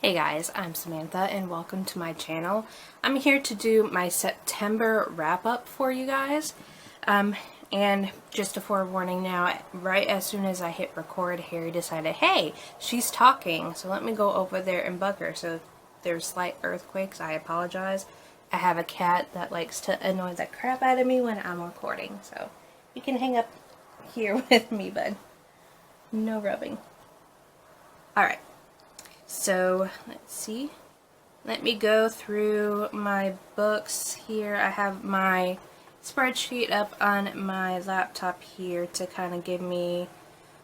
Hey guys, I'm Samantha and welcome to my channel. I'm here to do my September wrap-up for you guys. And just a forewarning now, right as soon as I hit record, Harry decided, hey, she's talking, so let me go over there and bug her. So if there's slight earthquakes, I apologize. I have a cat that likes to annoy the crap out of me when I'm recording, so you can hang up here with me, bud. No rubbing. Alright. So, let's see. Let me go through my books here. I have my spreadsheet up on my laptop here to kind of give me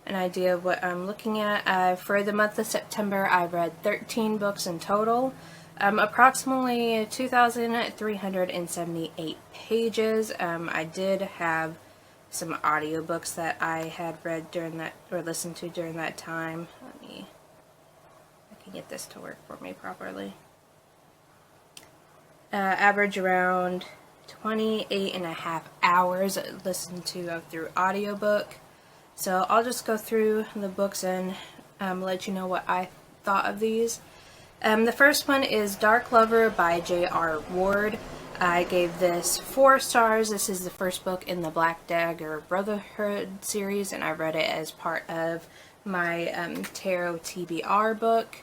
an idea of what I'm looking at. For the month of September, I read 13 books in total. Approximately 2,378 pages. I did have some audiobooks that I had read during that, or listened to during that time. Let me get this to work for me properly. Average around 28 and a half hours listened to through audiobook. So I'll just go through the books and let you know what I thought of these. The first one is Dark Lover by J.R. Ward. I gave this 4 stars. This is the first book in the Black Dagger Brotherhood series, and I read it as part of my Tarot TBR book.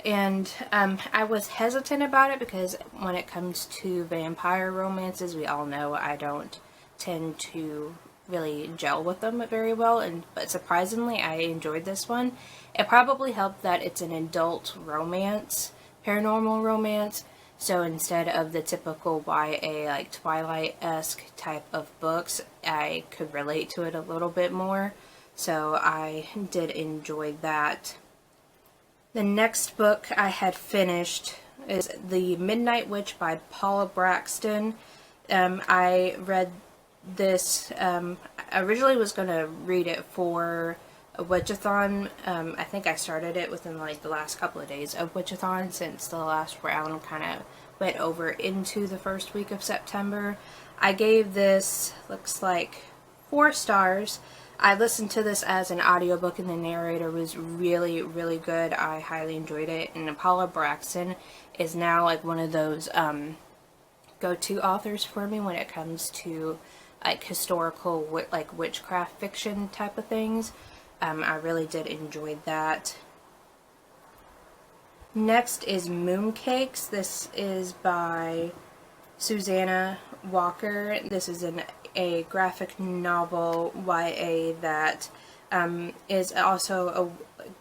And I was hesitant about it because when it comes to vampire romances, we all know I don't tend to really gel with them very well, but surprisingly I enjoyed this one. It probably helped that it's an adult romance, paranormal romance, so instead of the typical YA, like Twilight-esque type of books, I could relate to it a little bit more, so I did enjoy that. The next book I had finished is The Midnight Witch by Paula Braxton. I read this, I originally was going to read it for a Witchathon. I think I started it within like the last couple of days of Witchathon, since the last round kind of went over into the first week of September. I gave this, looks like, 4 stars. I listened to this as an audiobook and the narrator was really, really good. I highly enjoyed it. And Paula Braxton is now like one of those go-to authors for me when it comes to like historical, like witchcraft fiction type of things. I really did enjoy that. Next is Mooncakes. This is by Susanna Walker. This is a graphic novel YA that is also a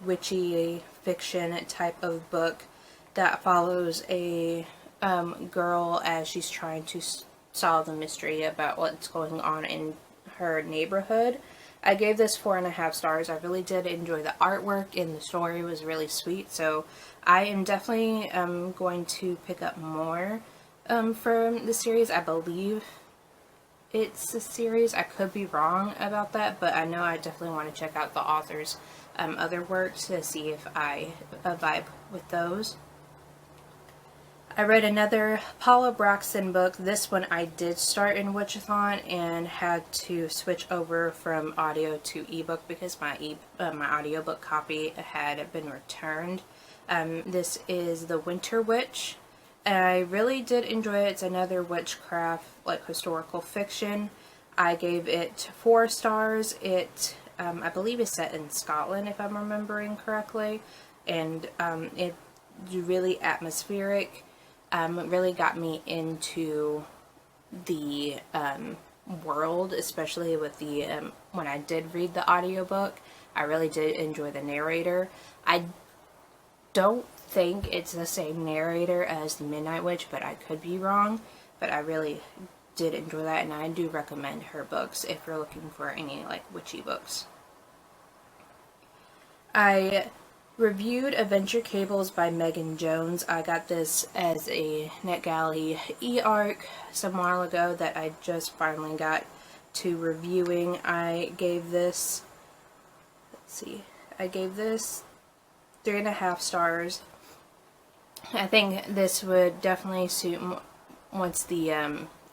witchy fiction type of book that follows a girl as she's trying to solve the mystery about what's going on in her neighborhood. I gave this 4.5 stars. I really did enjoy the artwork and the story was really sweet, so I am definitely going to pick up more from the series. I believe it's a series. I could be wrong about that, but I know I definitely want to check out the author's other works to see if I vibe with those. I read another Paula Braxton book. This one I did start in Witchathon and had to switch over from audio to ebook because my audiobook copy had been returned. This is The Winter Witch. I really did enjoy it. It's another witchcraft, like historical fiction. I gave it 4 stars. It, I believe, is set in Scotland, if I'm remembering correctly, and it's really atmospheric. It really got me into the world, especially with the when I did read the audiobook. I really did enjoy the narrator. I don't think it's the same narrator as The Midnight Witch, but I could be wrong. But I really did enjoy that, and I do recommend her books if you're looking for any like witchy books. I reviewed Adventure Cables by Megan Jones. I got this as a NetGalley e-arc some while ago that I just finally got to reviewing. I gave this, let's see, I gave this 3.5 stars. I think this would definitely suit once the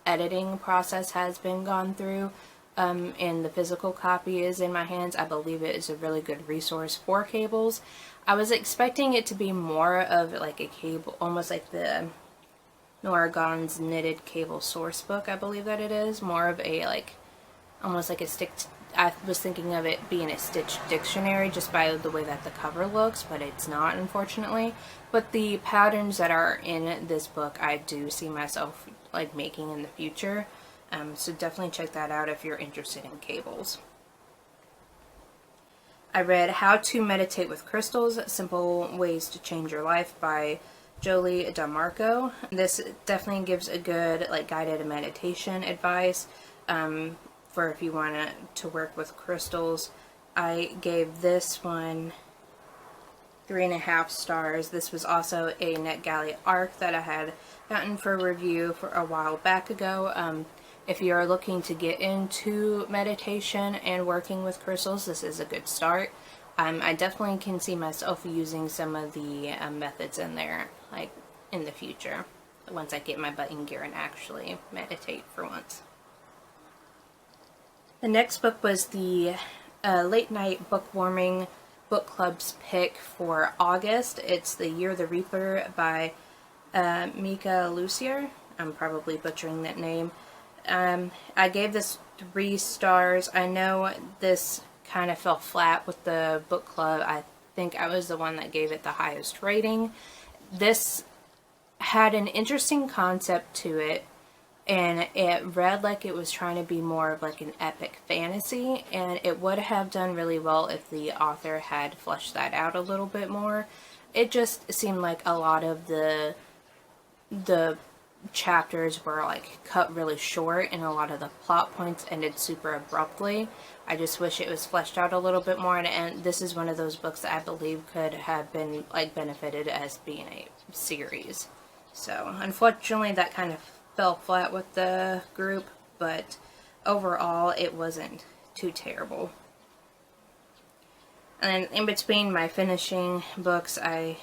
editing process has been gone through. and the physical copy is in my hands. I believe it is a really good resource for cables. I was expecting it to be more of like a cable, almost like the Nora Gon's knitted cable source book, I believe that it is. More of a like, almost like a I was thinking of it being a stitched dictionary just by the way that the cover looks, but it's not, unfortunately. But the patterns that are in this book, I do see myself like making in the future. So definitely check that out if you're interested in cables. I read How to Meditate with Crystals, Simple Ways to Change Your Life by Jolie DeMarco. This definitely gives a good like guided meditation advice for if you want to work with crystals. I gave this one 3.5 stars. This was also a NetGalley ARC that I had gotten for review for a while back ago. If you are looking to get into meditation and working with crystals, this is a good start. I definitely can see myself using some of the methods in there, like in the future, once I get my butt in gear and actually meditate for once. The next book was the Late Night Bookwarming Book Club's pick for August. It's The Year the Reaper by Mika Lucier. I'm probably butchering that name. I gave this 3 stars. I know this kind of fell flat with the book club. I think I was the one that gave it the highest rating. This had an interesting concept to it, and it read like it was trying to be more of like an epic fantasy, and it would have done really well if the author had fleshed that out a little bit more. It just seemed like a lot of the chapters were like cut really short, and a lot of the plot points ended super abruptly. I just wish it was fleshed out a little bit more, and this is one of those books that I believe could have been like benefited as being a series. So unfortunately that kind of fell flat with the group, but overall it wasn't too terrible. And in between my finishing books, I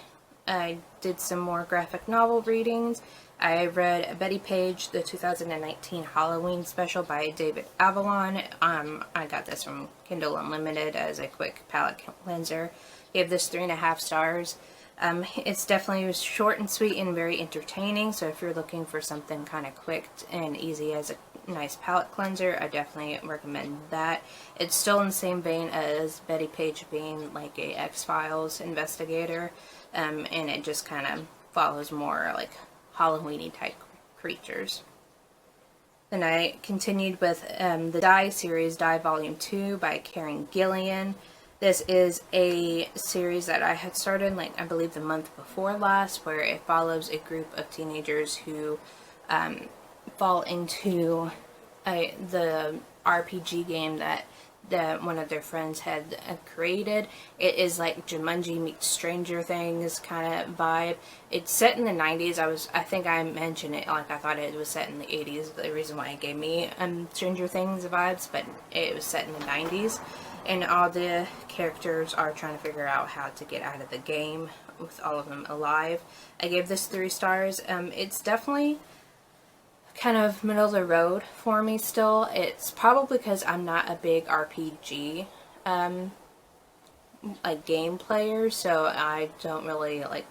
did some more graphic novel readings. I read Betty Page, the 2019 Halloween special by David Avalon. I got this from Kindle Unlimited as a quick palette cleanser. Gave this 3.5 stars. It's definitely short and sweet and very entertaining, so if you're looking for something kind of quick and easy as a nice palette cleanser, I definitely recommend that. It's still in the same vein as Betty Page being like a X-Files investigator, and it just kind of follows more like Halloween-y type creatures. Then I continued with the Die series, Die Volume 2 by Karen Gillian. This is a series that I had started, like, I believe the month before last, where it follows a group of teenagers who fall into the RPG game that one of their friends had created. It is like Jumanji meets Stranger Things kind of vibe. It's set in the 90s. I think I mentioned it like I thought it was set in the 80s. The reason why it gave me Stranger Things vibes, but it was set in the 90s. And all the characters are trying to figure out how to get out of the game with all of them alive. I gave this 3 stars. It's definitely kind of middle of the road for me still. It's probably because I'm not a big RPG like game player, so I don't really like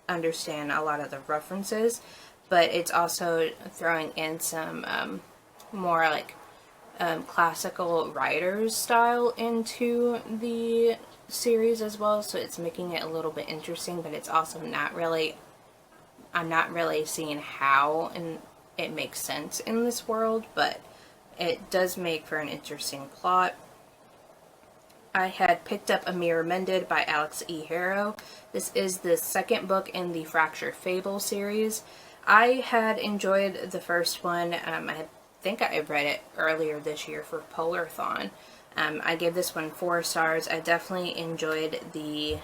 understand a lot of the references, but it's also throwing in some more like classical writers style into the series as well, so it's making it a little bit interesting, but it's also not really, I'm not really seeing how and it makes sense in this world, but it does make for an interesting plot. I had picked up Amired by Alex E. Harrow. This is the second book in the Fractured Fable series. I had enjoyed the first one. I think I read it earlier this year for Polarthon. I gave this one 4 stars. I definitely enjoyed the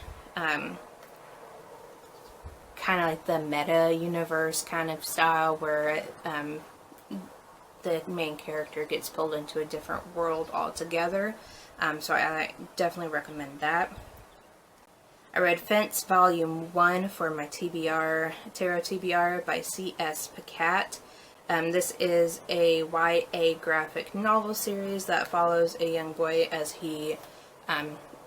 kind of like the meta universe kind of style where the main character gets pulled into a different world altogether. So I definitely recommend that. I read Fence Volume 1 for my TBR, Tarot TBR by C.S. Pacat. This is a YA graphic novel series that follows a young boy as he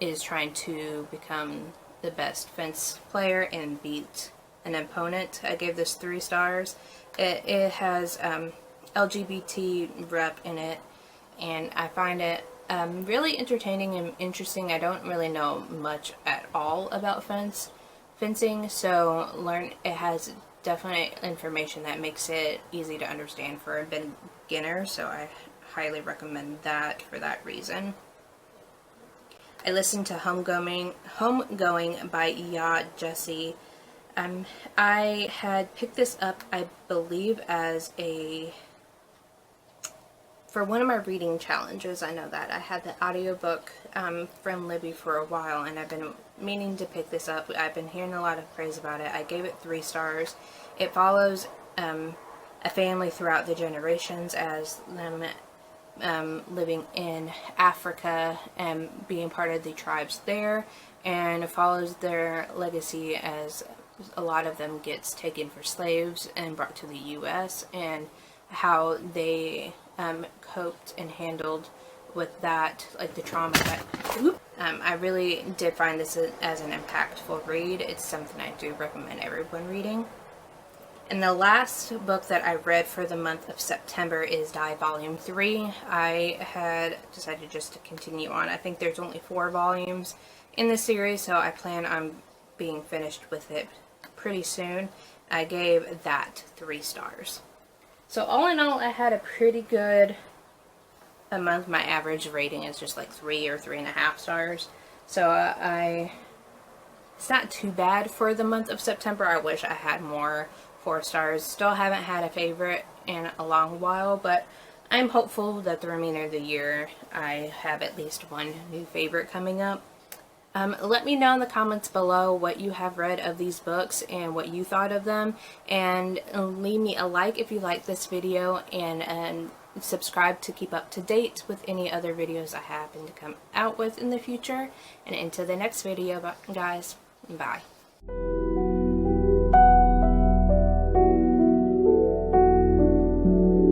is trying to become the best fence player and beat an opponent. I gave this 3 stars. It has LGBT rep in it, and I find it really entertaining and interesting. I don't really know much at all about fencing, so it has definite information that makes it easy to understand for a beginner, so I highly recommend that for that reason. I listened to Homegoing by Ya Jesse. I had picked this up, I believe, for one of my reading challenges. I know that I had the audiobook from Libby for a while, and I've been meaning to pick this up. I've been hearing a lot of praise about it. I gave it 3 stars. It follows a family throughout the generations as them living in Africa and being part of the tribes there, and it follows their legacy as a lot of them gets taken for slaves and brought to the U.S. and how they coped and handled with that, like the trauma that I really did find this as an impactful read. It's something I do recommend everyone reading. And the last book that I read for the month of September is Die Volume 3. I had decided just to continue on. I think there's only 4 volumes in the series, so I plan on being finished with it pretty soon. I gave that 3 stars. So all in all, I had a pretty good month. My average rating is just like 3 or 3.5 stars. So it's not too bad for the month of September. I wish I had more 4 stars. Still haven't had a favorite in a long while, but I'm hopeful that the remainder of the year I have at least one new favorite coming up. Let me know in the comments below what you have read of these books and what you thought of them, and leave me a like if you like this video, and subscribe to keep up to date with any other videos I happen to come out with in the future. And into the next video, guys, bye.